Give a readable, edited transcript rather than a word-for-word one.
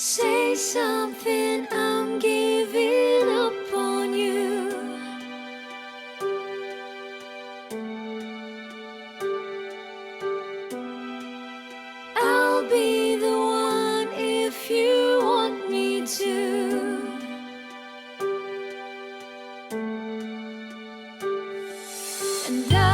Say something, I'm giving up on you. I'll be the one if you want me to. And